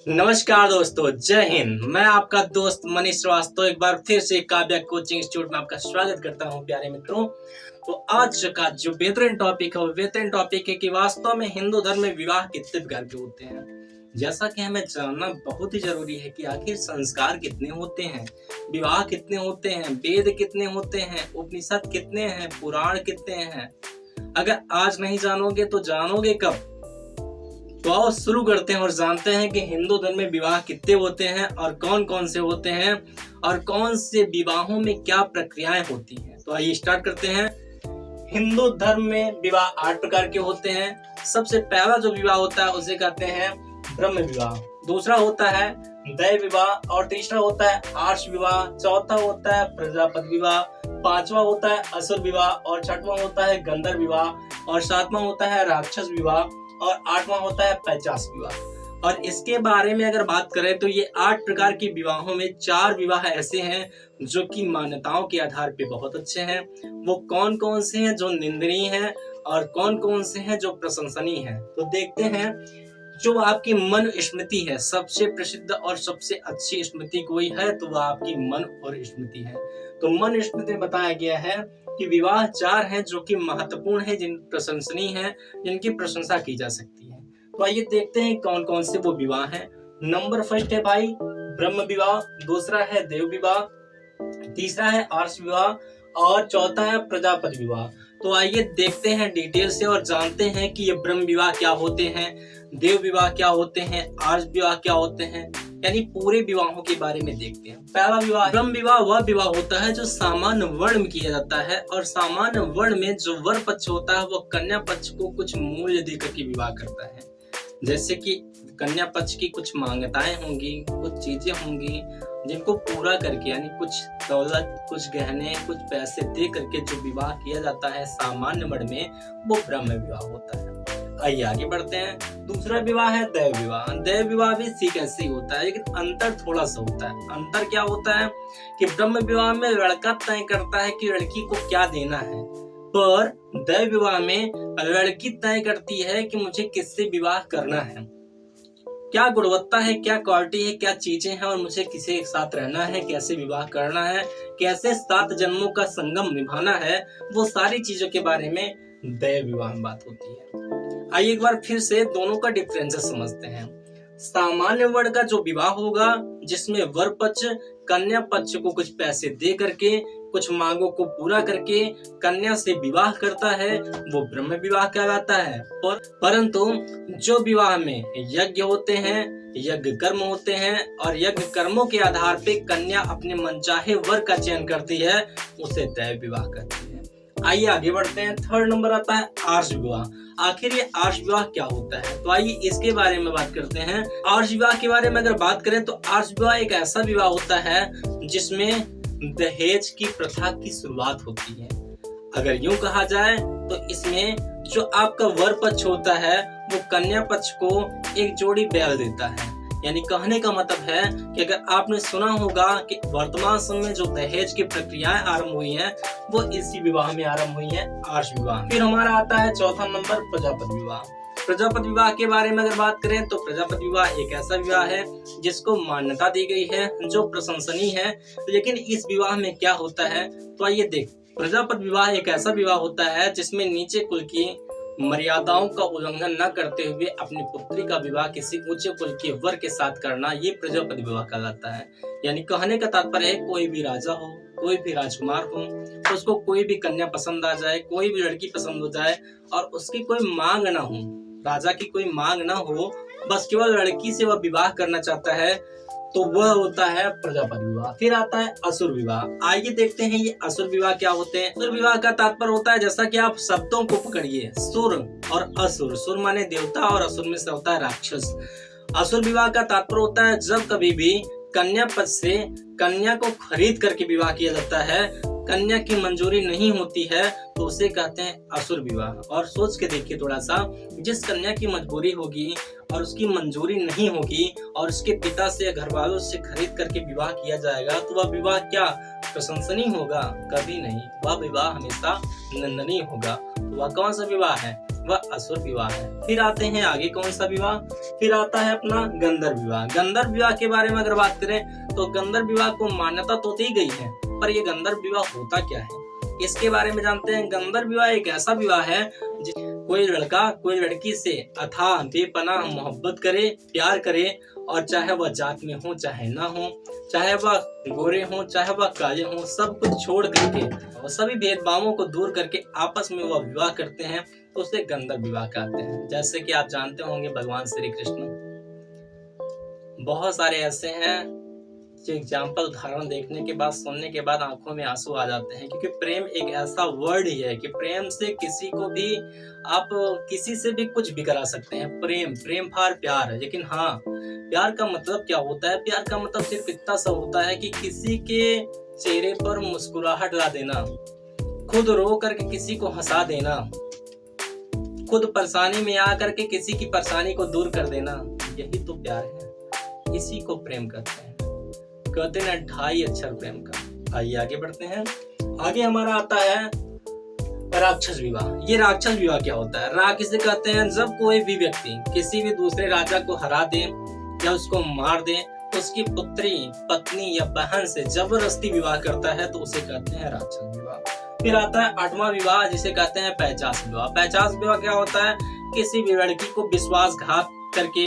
नमस्कार दोस्तों, जय हिंद। मैं आपका दोस्त मनीष श्रीवास्तव एक बार फिर से काव्या कोचिंग इंस्टीट्यूट में आपका स्वागत करता हूं प्यारे मित्रों। तो आज का जो बेहतरीन टॉपिक है वो बेहतरीन टॉपिक है कि वास्तव में हिंदू धर्म में विवाह कितने प्रकार के होते हैं। जैसा कि हमें जानना बहुत ही जरूरी है कि आखिर संस्कार कितने होते हैं, विवाह कितने होते हैं, वेद कितने होते हैं, उपनिषद कितने हैं, पुराण कितने हैं। अगर आज नहीं जानोगे तो जानोगे कब। तो आओ शुरू करते हैं और जानते हैं कि हिंदू धर्म में विवाह कितने होते हैं और कौन कौन से होते हैं और कौन से विवाहों में क्या प्रक्रियाएं होती हैं। तो आइए स्टार्ट करते हैं। हिंदू धर्म में विवाह 8 प्रकार के होते हैं। सबसे पहला जो विवाह होता है उसे कहते हैं ब्रह्म विवाह, दूसरा होता है दैव विवाह और तीसरा होता है आर्ष विवाह, चौथा होता है प्रजापति विवाह, पांचवा होता है असुर विवाह और छठवां होता है गंधर्व विवाह और सातवां होता है राक्षस विवाह और आठवां होता है पैचास विवाह। और इसके बारे में अगर बात करें तो ये 8 प्रकार के विवाहों में 4 विवाह ऐसे हैं जो कि मान्यताओं के आधार पे बहुत अच्छे हैं। वो कौन कौन से हैं जो निंदनीय हैं और कौन कौन से हैं जो प्रशंसनीय हैं। तो देखते हैं। जो आपकी मन स्मृति है, सबसे प्रसिद्ध और सबसे अच्छी स्मृति कोई है तो वह आपकी मन और स्मृति है। तो मन स्मृति में बताया गया है कि विवाह 4 हैं जो कि महत्वपूर्ण है, जिन प्रशंसनीय हैं, जिनकी प्रशंसा की जा सकती है। तो आइए देखते हैं कौन कौन से वो विवाह हैं। नंबर फर्स्ट है भाई ब्रह्म विवाह, दूसरा है देव विवाह, तीसरा है आर्ष विवाह और चौथा है प्रजापति विवाह। तो आइए देखते हैं डिटेल से और जानते हैं कि ये ब्रह्म विवाह क्या होते हैं, देव विवाह क्या होते हैं, आर्ष विवाह क्या होते हैं, यानी पूरे विवाहों के बारे में देखते हैं। पहला विवाह ब्रह्म विवाह वह विवाह होता है जो सामान्य वर्ण में किया जाता है और सामान्य वर्ण में जो वर पक्ष होता है वो कन्या पक्ष को कुछ मूल्य देकर के विवाह करता है। जैसे कि कन्या पक्ष की कुछ मांगताएं होंगी, कुछ चीजें होंगी जिनको पूरा करके, यानी कुछ दौलत, कुछ गहने, कुछ पैसे दे करके जो विवाह किया जाता है सामान्य वर्ण में, वो ब्रह्म विवाह होता है। आइए आगे बढ़ते हैं। दूसरा विवाह है दैव विवाह। दैव विवाह भी ठीक ऐसे ही होता है, लेकिन अंतर थोड़ा सा होता है। अंतर क्या होता है कि ब्रह्म विवाह में लड़का तय करता है कि लड़की को क्या देना है, पर दैव विवाह में लड़की तय करती है कि मुझे किससे विवाह करना है, क्या गुणवत्ता है, क्या क्वालिटी है, क्या चीजें हैं और मुझे किसी के साथ रहना है, कैसे विवाह करना है, कैसे 7 जन्मों का संगम निभाना है, वो सारी चीजों के बारे में दैव विवाह में बात होती है। आइए एक बार फिर से दोनों का डिफरेंस समझते हैं। सामान्य वर्ण का जो विवाह होगा जिसमें वर पक्ष कन्या पक्ष को कुछ पैसे दे करके, कुछ मांगों को पूरा करके कन्या से विवाह करता है, वो ब्रह्म विवाह कहलाता है। परंतु जो विवाह में यज्ञ होते हैं, यज्ञ कर्म होते हैं और यज्ञ कर्मों के आधार पे कन्या अपने मनचाहे वर का चयन करती है, उसे दैव विवाह कहती है। आइए आगे बढ़ते हैं। थर्ड नंबर आता है आर्ष विवाह। आखिर ये आर्ष विवाह क्या होता है, तो आइए इसके बारे में बात करते हैं। आर्ष विवाह के बारे में अगर बात करें तो आर्ष विवाह एक ऐसा विवाह होता है जिसमें दहेज की प्रथा की शुरुआत होती है। अगर यूं कहा जाए तो इसमें जो आपका वर पक्ष होता है वो कन्या पक्ष को एक जोड़ी बैल देता है। यानी कहने का मतलब है कि अगर आपने सुना होगा कि वर्तमान समय में जो दहेज की प्रक्रियाएं आरंभ हुई हैं वो इसी विवाह में आरंभ हुई हैं, आर्ष विवाह। फिर हमारा आता है चौथा नंबर प्रजापति विवाह। प्रजापति विवाह के बारे में अगर बात करें तो प्रजापति विवाह एक ऐसा विवाह है जिसको मान्यता दी गई है, जो प्रशंसनीय है। लेकिन इस विवाह में क्या होता है तो आइए देख। प्रजापति विवाह एक ऐसा विवाह होता है जिसमें नीचे कुल की मर्यादाओं का उल्लंघन न करते हुए अपनी पुत्री का विवाह किसी ऊंचे कुल के वर के साथ करना, ये प्रजापति विवाह कहलाता है। यानी कहने का तात्पर्य है कोई भी राजा हो, कोई भी राजकुमार हो, उसको कोई भी कन्या पसंद आ जाए, कोई भी लड़की पसंद हो जाए और उसकी कोई मांग ना हो, राजा की कोई मांग ना हो, बस केवल लड़की से वह विवाह करना चाहता है, तो वह होता है प्रजापति विवाह। फिर आता है असुर विवाह। आइए देखते हैं ये असुर विवाह क्या होते हैं। असुर विवाह का तात्पर्य होता है, जैसा कि आप शब्दों को पकड़िए, सुर और असुर। सुर माने देवता और असुर में से होता है राक्षस। असुर विवाह का तात्पर्य होता है जब कभी भी कन्या पक्ष से कन्या को खरीद करके विवाह किया जाता है, कन्या की मंजूरी नहीं होती है तो उसे कहते हैं असुर विवाह। और सोच के देखिए थोड़ा सा, जिस कन्या की मजबूरी होगी और उसकी मंजूरी नहीं होगी और उसके पिता से या घर वालों से खरीद करके विवाह किया जाएगा तो वह विवाह क्या प्रशंसनीय होगा? कभी नहीं, वह विवाह हमेशा निंदनीय होगा। तो वह कौन सा विवाह है? वह असुर विवाह है। फिर आते हैं आगे कौन सा विवाह, फिर आता है अपना गंधर्व विवाह। गंधर्व विवाह के बारे में अगर बात करें तो गंधर्व विवाह को मान्यता तो दी गई है, पर यह गंधर्व विवाह होता क्या है इसके बारे में जानते हैं। गंधर्व विवाह एक ऐसा विवाह है कोई लड़का कोई लड़की से अथाह बेपनाह मोहब्बत करे, प्यार करे, और चाहे वह जात में हो चाहे ना हो, चाहे वह गोरे हो चाहे वह काले हो, सब कुछ छोड़ करके और सभी भेदभावों को दूर करके आपस में वह विवाह करते हैं, तो उसे गंधर्व विवाह कहते हैं। जैसे कि आप जानते होंगे भगवान श्री कृष्ण, बहुत सारे ऐसे हैं जो एग्जाम्पल उदाहरण देखने के बाद सुनने के बाद आंखों में आंसू आ जाते हैं, क्योंकि प्रेम एक ऐसा वर्ड ही है कि प्रेम से किसी को भी आप किसी से भी कुछ भी करा सकते हैं। प्रेम फॉर प्यार है। लेकिन हाँ, प्यार का मतलब क्या होता है? प्यार का मतलब सिर्फ इतना सा होता है कि किसी के चेहरे पर मुस्कुराहट ला देना, खुद रो करके किसी को हंसा देना, खुद परेशानी में आकर के किसी की परेशानी को दूर कर देना, यही तो प्यार है। इसी को प्रेम कहते हैं। कहते हैं 2.5 अक्षर प्रेम का। आइए आगे बढ़ते हैं। आगे हमारा आता है राक्षस विवाह। ये राक्षस विवाह क्या होता है? राग किसे कहते हैं? जब कोई भी व्यक्ति किसी भी दूसरे राजा को हरा दे या उसको मार दे, उसकी पुत्री, पत्नी या बहन से जबरदस्ती विवाह करता है, तो उसे कहते हैं राक्षस विवाह। फिर आता है 8वां विवाह, जिसे कहते हैं पैचास विवाह। पैचास विवाह क्या होता है? किसी भी लड़की को विश्वासघात करके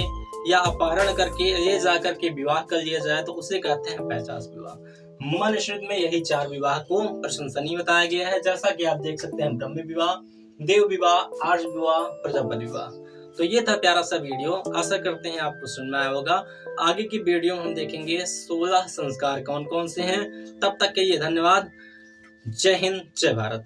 या अपहरण करके ले जा करके विवाह कर लिया जाए, तो उसे कहते हैं पैचास विवाह। मनुष्य में यही 4 विवाह को प्रशंसनीय बताया गया है, जैसा कि आप देख सकते हैं ब्रह्म विवाह, देव विवाह, आर्ष विवाह, प्रजापति विवाह। तो ये था प्यारा सा वीडियो, आशा करते हैं आपको सुन में आया होगा। आगे की वीडियो में हम देखेंगे 16 संस्कार कौन कौन से हैं। तब तक के लिए धन्यवाद। जय हिंद, जय भारत।